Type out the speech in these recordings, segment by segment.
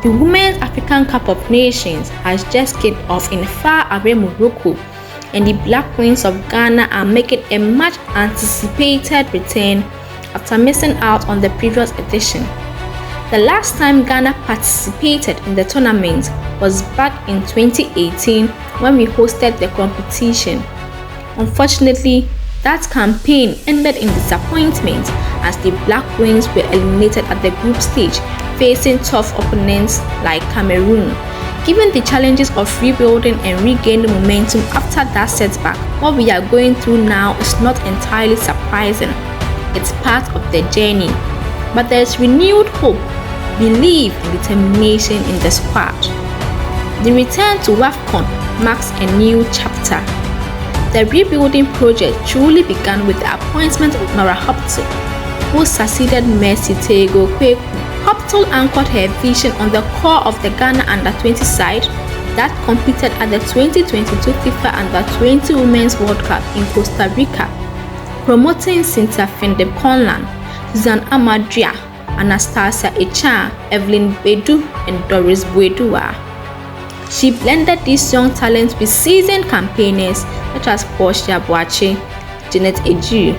The Women's African Cup of Nations has just kicked off in far-away Morocco, and the Black Queens of Ghana are making a much-anticipated return after missing out on the previous edition. The last time Ghana participated in the tournament was back in 2018 when we hosted the competition. Unfortunately, that campaign ended in disappointment as the Black Queens were eliminated at the group stage, facing tough opponents like Cameroon. Given the challenges of rebuilding and regaining momentum after that setback, what we are going through now is not entirely surprising. It's part of the journey. But there's renewed hope, belief, and determination in the squad. The return to WAFCON marks a new chapter. The rebuilding project truly began with the appointment of Nora Hoptel, who succeeded Mercy Tego Kweku. Hoptel anchored her vision on the core of the Ghana Under-20 side that competed at the 2022 FIFA Under-20 Women's World Cup in Costa Rica, promoting Cynthia Phindip Conlan, Susan Amadria, Anastasia Echan, Evelyn Bedu, and Doris Buedua. She blended these young talents with seasoned campaigners such as Portia Boache, Janet Eju,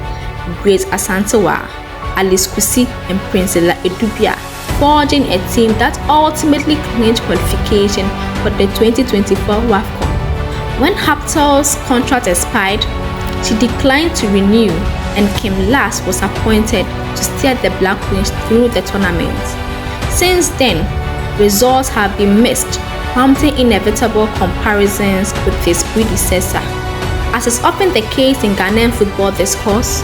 Grace Asantewa, Alice Kusi, and Princella Edubia, forging a team that ultimately clinched qualification for the 2024 WAFCON. When Hoptel's contract expired, she declined to renew, and Kim Lass was appointed to steer the Black Queens through the tournament. Since then, results have been mixed, prompting inevitable comparisons with his predecessor. As is often the case in Ghanaian football discourse,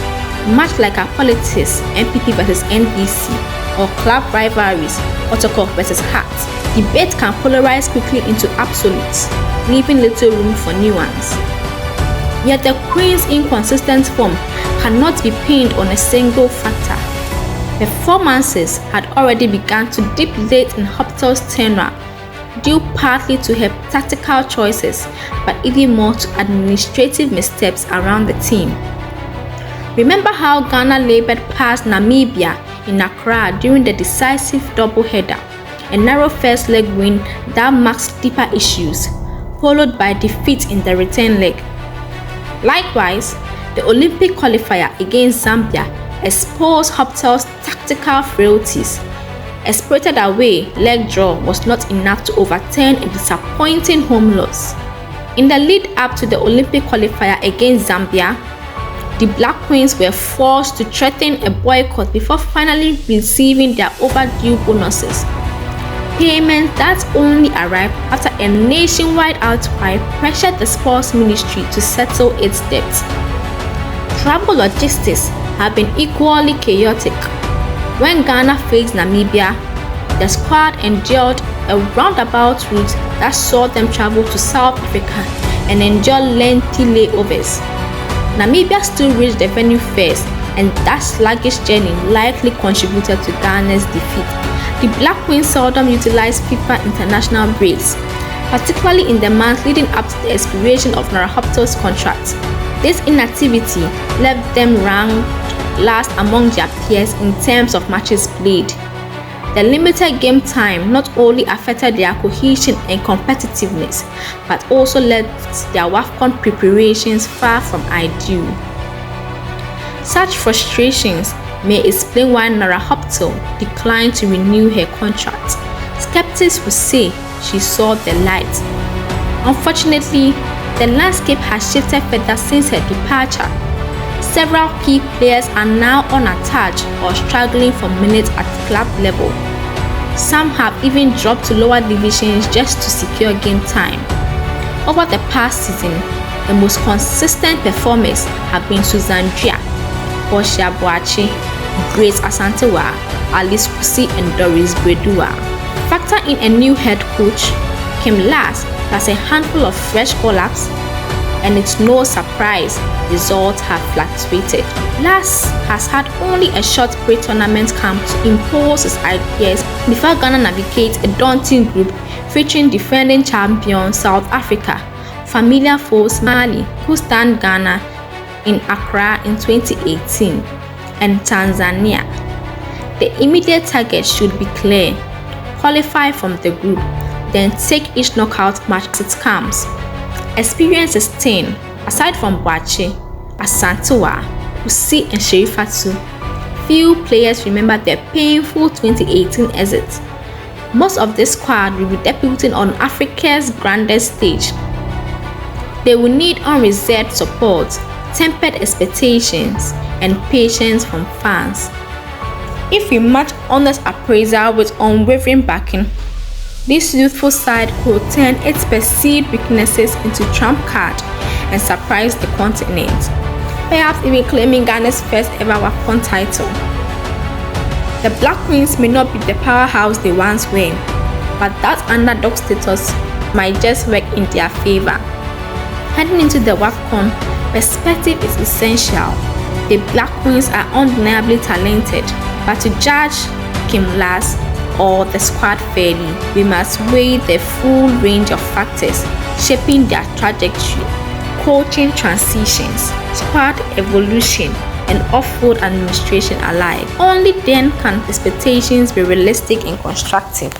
much like our politics, NPP versus NDC, or club rivalries, Otoko versus Hearts, debate can polarize quickly into absolutes, leaving little room for nuance. Yet the Queen's inconsistent form cannot be pinned on a single factor. Performances had already begun to dip late in Hoptel's tenure, due partly to her tactical choices, but even more to administrative missteps around the team. Remember how Ghana labored past Namibia in Accra during the decisive double-header, a narrow first leg win that masked deeper issues, followed by defeat in the return leg. Likewise, the Olympic qualifier against Zambia exposed Hoptel's tactical frailties. A spirited away leg draw was not enough to overturn a disappointing home loss. In the lead up to the Olympic qualifier against Zambia, the Black Queens were forced to threaten a boycott before finally receiving their overdue bonuses. Payments that only arrived after a nationwide outcry pressured the sports ministry to settle its debts. Travel logistics have been equally chaotic. When Ghana faced Namibia, the squad endured a roundabout route that saw them travel to South Africa and endure lengthy layovers. Namibia still reached the venue first, and that sluggish journey likely contributed to Ghana's defeat. The Black Queens seldom utilized FIFA international breaks, particularly in the months leading up to the expiration of Nora Hoptel's contract. This inactivity left them ranked last among their peers in terms of matches played. The limited game time not only affected their cohesion and competitiveness, but also left their WAFCON preparations far from ideal. Such frustrations may explain why Nora Hoptel declined to renew her contract. Skeptics would say she saw the light. Unfortunately, the landscape has shifted further since her departure. Several key players are now unattached or struggling for minutes at club level. Some have even dropped to lower divisions just to secure game time. Over the past season, the most consistent performers have been Susan Dria, Portia Boache, Grace Asantewa, Alice Kusi, and Doris Buedua. Factor in a new head coach, Kim Lass, plus a handful of fresh call-ups, and it's no surprise results have fluctuated. Lass has had only a short pre-tournament camp to impose his ideas before Ghana navigates a daunting group featuring defending champion South Africa, familiar foes Mali, who stand Ghana in Accra in 2018, and Tanzania. The immediate target should be clear: qualify from the group, then take each knockout match as it comes. Experience is thin. Aside from Boakye, Asantewaa, Kusi and Sherifatu, few players remember their painful 2018 exit. Most of this squad will be debuting on Africa's grandest stage. They will need unreserved support, tempered expectations, and patience from fans. If we match honest appraisal with unwavering backing, this youthful side could turn its perceived weaknesses into trump card and surprise the continent, perhaps even claiming Ghana's first ever WAFCON title. The Black Queens may not be the powerhouse they once were, but that underdog status might just work in their favor. Heading into the WAFCON, perspective is essential. The Black Queens are undeniably talented, but to judge Kim Las or the squad fairly, we must weigh the full range of factors shaping their trajectory: coaching transitions, squad evolution, and off-field administration alike. Only then can expectations be realistic and constructive.